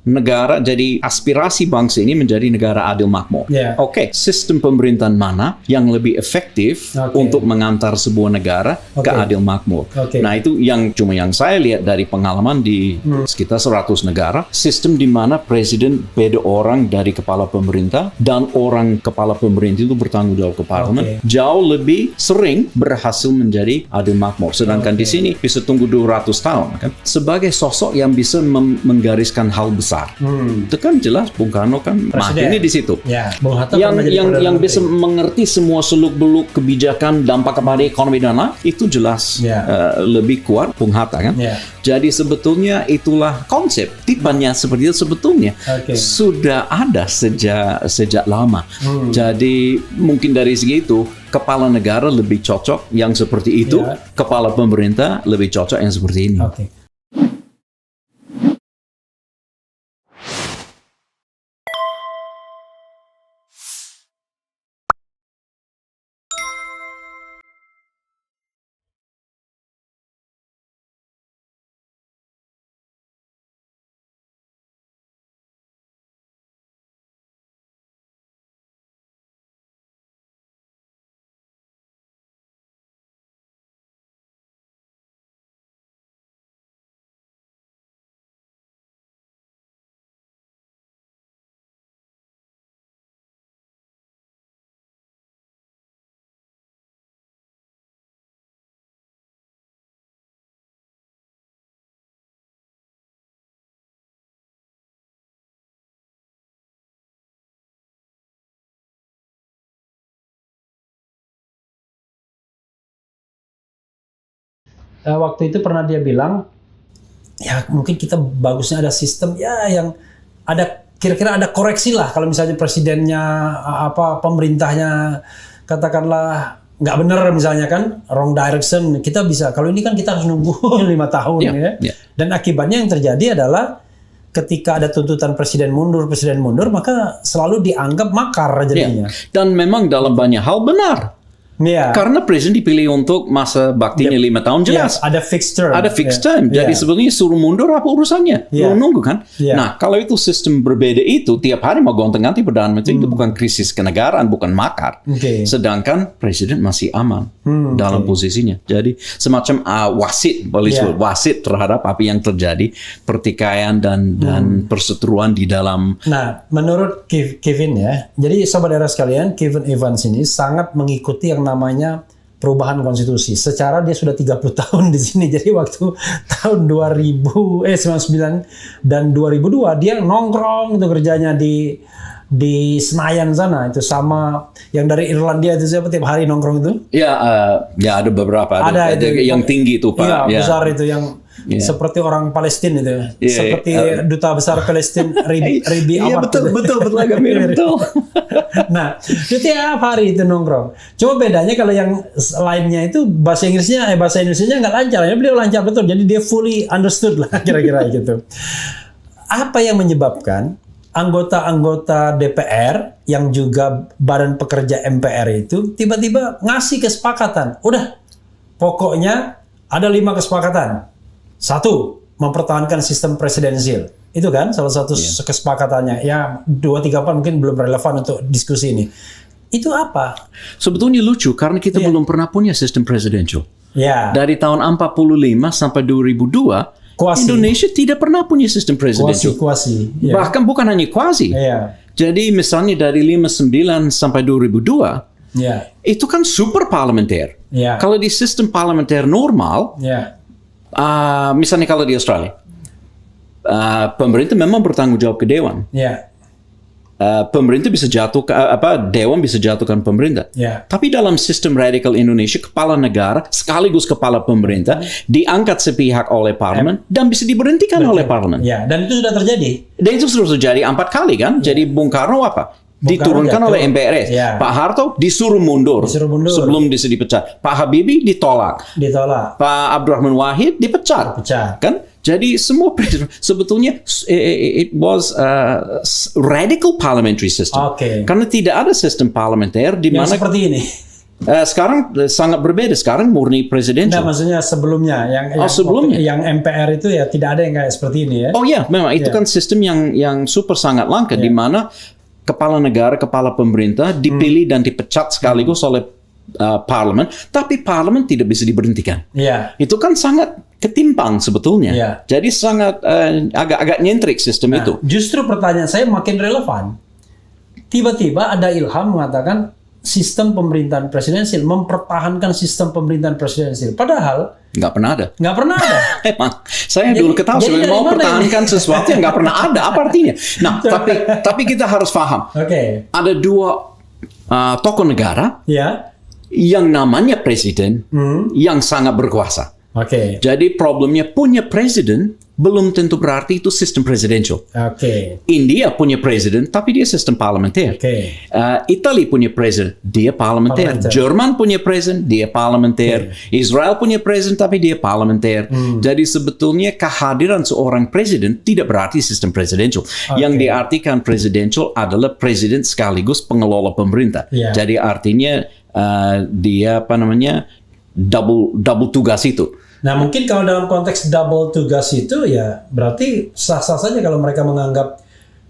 negara, jadi aspirasi bangsa ini menjadi negara adil makmur. Yeah. Oke, sistem pemerintahan mana yang lebih efektif untuk mengantar sebuah negara ke adil makmur? Nah, itu yang saya lihat dari pengalaman di sekitar 100 negara, sistem di mana presiden beda orang dari kepala pemerintah dan orang kepala pemerintah itu bertanggung jawab ke parlemen, jauh lebih sering berhasil menjadi adil makmur. Sedangkan di sini bisa tunggu 200 tahun kan. Sebagai sosok yang bisa menggariskan hal besar. Itu kan jelas Bung Karno kan mati di situ. Ya, Bung Hatta yang bisa mengerti semua seluk-beluk kebijakan, dampak kepada ekonomi dan lain, itu jelas lebih kuat Bung Hatta kan. Jadi sebetulnya itulah konsep tipenya seperti itu sebetulnya sudah ada sejak lama. Jadi mungkin dari segi itu kepala negara lebih cocok yang seperti itu, kepala pemerintah lebih cocok yang seperti ini. Waktu itu pernah dia bilang, ya mungkin kita bagusnya ada sistem ya yang ada kira-kira ada koreksi lah kalau misalnya presidennya pemerintahnya katakanlah nggak benar misalnya kan wrong direction, kita bisa, kalau ini kan kita harus nunggu 5 tahun dan akibatnya yang terjadi adalah ketika ada tuntutan presiden mundur maka selalu dianggap makar jadinya. Dan memang dalam banyak hal benar. Karena presiden dipilih untuk masa baktinya 5 tahun jelas. Ada fixed term. Jadi sebetulnya suruh mundur apa urusannya? Nunggu kan? Nah, kalau itu sistem berbeda itu, tiap hari mau gonta-ganti Perdana Menteri itu bukan krisis kenegaraan, bukan makar. Sedangkan presiden masih aman dalam posisinya. Jadi semacam wasit terhadap apa yang terjadi, pertikaian dan perseteruan di dalam. Nah, menurut Kevin ya, jadi saudara sekalian, Kevin Evans ini sangat mengikuti yang namanya perubahan konstitusi. Secara dia sudah 30 tahun di sini. Jadi waktu tahun 99 dan 2002 dia nongkrong itu kerjanya di Senayan sana, itu sama yang dari Irlandia itu siapa tiap hari nongkrong itu? Ya ada beberapa. Ada yang tinggi itu Pak. Besar itu yang seperti orang Palestina itu, seperti duta besar Palestina Ribi Ahmad. Betul agak mirip betul. Nah, itu tiap hari itu nongkrong. Cuma bedanya kalau yang lainnya itu bahasa Inggrisnya nggak lancar, ya beliau lancar betul. Jadi dia fully understood lah kira-kira gitu. Apa yang menyebabkan anggota-anggota DPR yang juga badan pekerja MPR itu tiba-tiba ngasih kesepakatan. Udah, pokoknya ada 5 kesepakatan. 1, mempertahankan sistem presidensial. Itu kan salah satu kesepakatannya. Ya 2, 3 mungkin belum relevan untuk diskusi ini. Itu apa? Sebetulnya lucu karena kita belum pernah punya sistem presidensial. Dari tahun 45 sampai 2002 Indonesia tidak pernah punya sistem presidensial. Bahkan bukan hanya kuasi. Jadi misalnya dari 59 sampai 2002 itu kan super parlementer. Kalau di sistem parlementer normal, misalnya kalau di Australia, pemerintah memang bertanggung jawab ke Dewan. Pemerintah bisa jatuh Dewan bisa jatuhkan pemerintah. Tapi dalam sistem radikal Indonesia, kepala negara sekaligus kepala pemerintah diangkat sepihak oleh parlemen dan bisa diberhentikan oleh parlemen. Dan itu sudah terjadi. Dan itu sudah terjadi 4 kali kan. Jadi Bung Karno diturunkan oleh MPRS. Pak Harto disuruh mundur sebelum bisa dipecat. Pak Habibie ditolak. Pak Abdurrahman Wahid dipecat. Kan? Jadi semua sebetulnya it was a radical parliamentary system. Karena tidak ada sistem parlementer di mana seperti ini. Sekarang sangat berbeda. Sekarang murni presidential. Nah, maksudnya sebelumnya sebelumnya yang MPR itu ya tidak ada yang kayak seperti ini ya. Oh ya, memang itu kan sistem yang super sangat langka di mana kepala negara, kepala pemerintah dipilih dan dipecat sekaligus oleh parlemen, tapi parlemen tidak bisa diberhentikan. Itu kan sangat ketimpang sebetulnya. Jadi sangat agak nyentrik sistem itu. Justru pertanyaan saya makin relevan. Tiba-tiba ada Ilham mengatakan sistem pemerintahan presidensial, mempertahankan sistem pemerintahan presidensial. Padahal nggak pernah ada. Nggak pernah ada. Emang saya dulu ketahui saya mau pertahankan sesuatu yang nggak pernah ada. Apa artinya? Nah, tapi kita harus paham. Ada dua tokoh negara yang namanya presiden yang sangat berkuasa. Jadi problemnya punya presiden belum tentu berarti itu sistem presidential. India punya presiden, tapi dia sistem parlementer. Italia punya presiden, dia parlementer. Jerman punya presiden, dia parlementer. Israel punya presiden, tapi dia parlementer. Jadi sebetulnya kehadiran seorang presiden tidak berarti sistem presidential. Yang diartikan presidential adalah presiden sekaligus pengelola pemerintah. Jadi artinya dia double tugas itu. Nah, mungkin kalau dalam konteks double tugas itu ya berarti sah-sah saja kalau mereka menganggap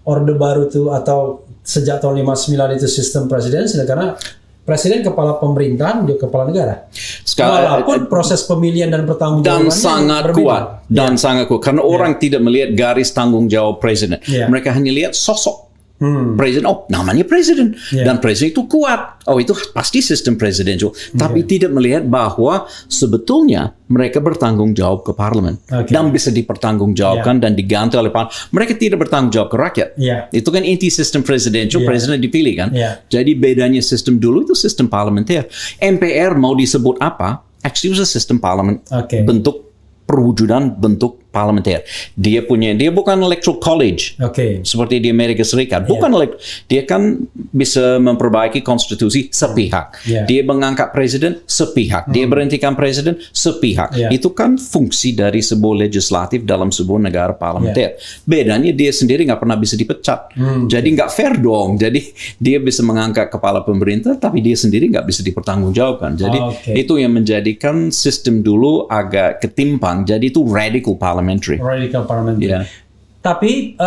Orde Baru itu atau sejak tahun 59 itu sistem presidensial, karena presiden kepala pemerintahan, dia kepala negara. Walaupun proses pemilihan dan pertanggungjawabannya sangat kuat sangat kuat karena orang tidak melihat garis tanggung jawab presiden. Mereka hanya lihat sosok presiden, namanya presiden dan presiden itu kuat, itu pasti sistem presidential, tapi tidak melihat bahwa sebetulnya mereka bertanggung jawab ke parlemen dan bisa dipertanggungjawabkan dan diganti oleh parlemen. Mereka tidak bertanggung jawab ke rakyat. Itu kan inti sistem presidential, presiden dipilih kan. Jadi bedanya sistem dulu itu sistem parlementer. MPR mau disebut apa? Actually itu sistem parlemen, bentuk perwujudan bentuk parlementer. Dia bukan electoral college seperti di Amerika Serikat. Dia kan bisa memperbaiki konstitusi sepihak. Dia mengangkat presiden sepihak. Dia berhentikan presiden sepihak. Itu kan fungsi dari sebuah legislatif dalam sebuah negara parlementer. Bedanya dia sendiri nggak pernah bisa dipecat. Jadi nggak fair dong. Jadi dia bisa mengangkat kepala pemerintah, tapi dia sendiri nggak bisa dipertanggungjawabkan. Jadi itu yang menjadikan sistem dulu agak ketimpang. Jadi itu radical parliamentary. Tapi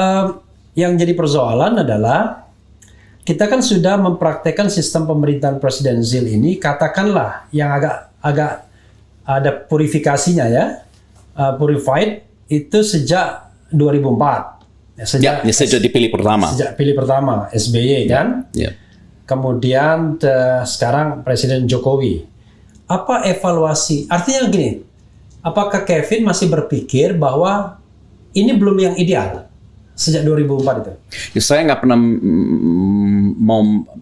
yang jadi persoalan adalah kita kan sudah mempraktekkan sistem pemerintahan presidensial ini, katakanlah yang agak ada purifikasinya purified itu sejak 2004. Sejak dipilih pertama. Sejak pilih pertama SBY kan. Kemudian sekarang Presiden Jokowi. Apa evaluasi? Artinya gini. Apakah Kevin masih berpikir bahwa ini belum yang ideal sejak 2004 itu? Saya nggak pernah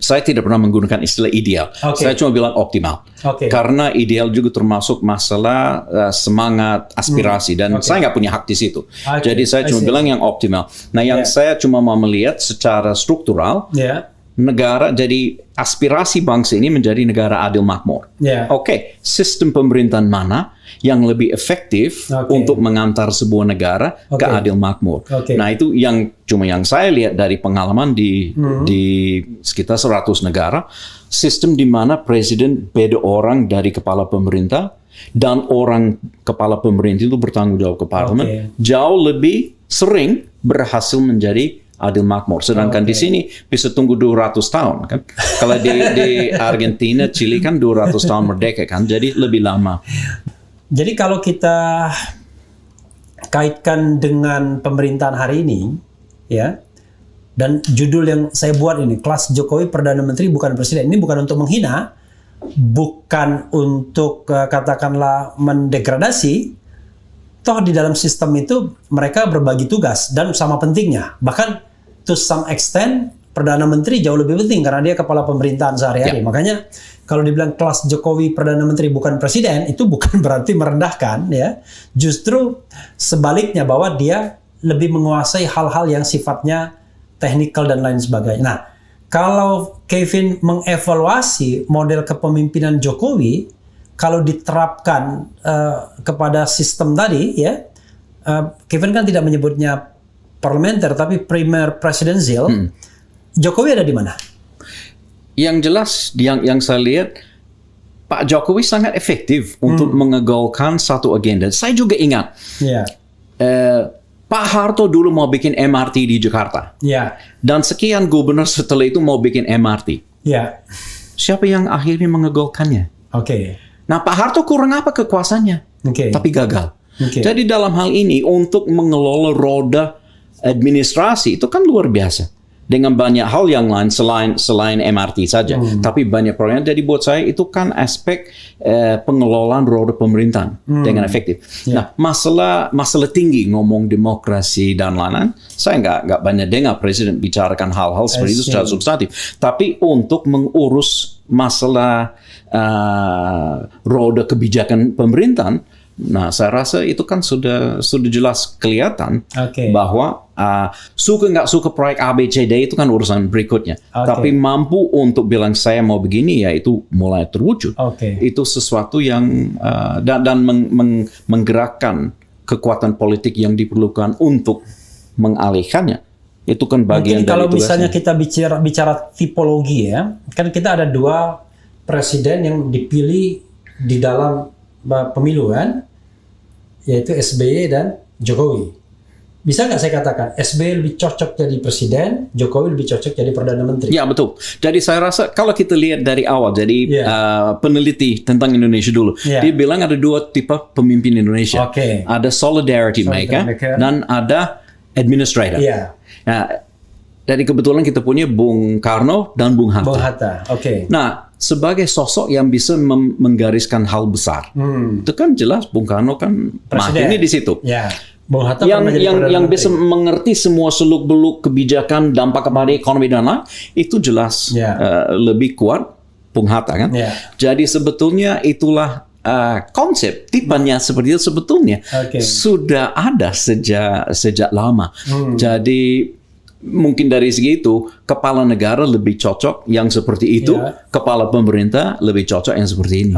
saya tidak pernah menggunakan istilah ideal. Saya cuma bilang optimal. Karena ideal juga termasuk masalah semangat, aspirasi, dan saya nggak punya hak di situ. Jadi saya cuma bilang yang optimal. Nah, yang saya cuma mau melihat secara struktural, negara, jadi aspirasi bangsa ini menjadi negara adil makmur. Sistem pemerintahan mana yang lebih efektif untuk mengantar sebuah negara ke adil makmur. Nah, itu yang saya lihat dari pengalaman di sekitar 100 negara, sistem di mana presiden beda orang dari kepala pemerintah dan orang kepala pemerintah itu bertanggung jawab ke parlemen, jauh lebih sering berhasil menjadi adil makmur. Sedangkan di sini bisa tunggu 200 tahun kan. Kalau di Argentina, Chili kan 200 tahun merdeka kan. Jadi lebih lama. Jadi kalau kita kaitkan dengan pemerintahan hari ini, dan judul yang saya buat ini, kelas Jokowi Perdana Menteri bukan Presiden. Ini bukan untuk menghina, bukan untuk katakanlah mendegradasi. Toh di dalam sistem itu mereka berbagi tugas dan sama pentingnya. Bahkan to some extent Perdana Menteri jauh lebih penting karena dia kepala pemerintahan sehari-hari. Makanya kalau dibilang kelas Jokowi Perdana Menteri bukan Presiden, itu bukan berarti merendahkan Justru sebaliknya bahwa dia lebih menguasai hal-hal yang sifatnya teknikal dan lain sebagainya. Nah, kalau Kevin mengevaluasi model kepemimpinan Jokowi, kalau diterapkan kepada sistem tadi, Kevin kan tidak menyebutnya parlementer, tapi primer presidensial. Jokowi ada di mana? Yang jelas, yang saya lihat, Pak Jokowi sangat efektif untuk mengegolkan satu agenda. Saya juga ingat Pak Harto dulu mau bikin MRT di Jakarta. Dan sekian gubernur setelah itu mau bikin MRT. Siapa yang akhirnya mengegolkannya? Nah, Pak Harto kurang apa kekuasaannya? Tapi gagal. Jadi dalam hal ini untuk mengelola roda administrasi itu kan luar biasa. Dengan banyak hal yang lain selain MRT saja. Tapi banyak proyek. Jadi buat saya itu kan aspek pengelolaan roda pemerintahan dengan efektif. Nah, masalah tinggi ngomong demokrasi dan lain-lain, saya nggak banyak dengar Presiden bicarakan hal-hal seperti itu secara substantif. Tapi untuk mengurus masalah roda kebijakan pemerintahan, nah, saya rasa itu kan sudah jelas kelihatan bahwa suka nggak suka proyek ABCD itu kan urusan berikutnya. Tapi mampu untuk bilang saya mau begini, ya itu mulai terwujud. Itu sesuatu yang dan menggerakkan kekuatan politik yang diperlukan untuk mengalihkannya. Itu kan bagian dari kalau misalnya kita bicara tipologi ya, kan kita ada 2 presiden yang dipilih di dalam pemilu kan, yaitu SBY dan Jokowi. Bisa nggak saya katakan SBY lebih cocok jadi presiden, Jokowi lebih cocok jadi perdana menteri? Ya, betul. Jadi saya rasa kalau kita lihat dari awal, jadi peneliti tentang Indonesia dulu, dia bilang ada 2 tipe pemimpin Indonesia. Ada solidarity maker dan ada administrator. Nah, dari kebetulan kita punya Bung Karno dan Bung Hatta. Nah, sebagai sosok yang bisa menggariskan hal besar, itu kan jelas Bung Karno kan mahirnya di situ. Bung Hatta yang bisa mengerti semua seluk-beluk kebijakan, dampak kepada ekonomi dan lain, itu jelas lebih kuat Bung Hatta kan. Jadi sebetulnya itulah konsep tipenya seperti itu sebetulnya sudah ada sejak lama. Jadi mungkin dari segi itu kepala negara lebih cocok yang seperti itu, kepala pemerintah lebih cocok yang seperti ini.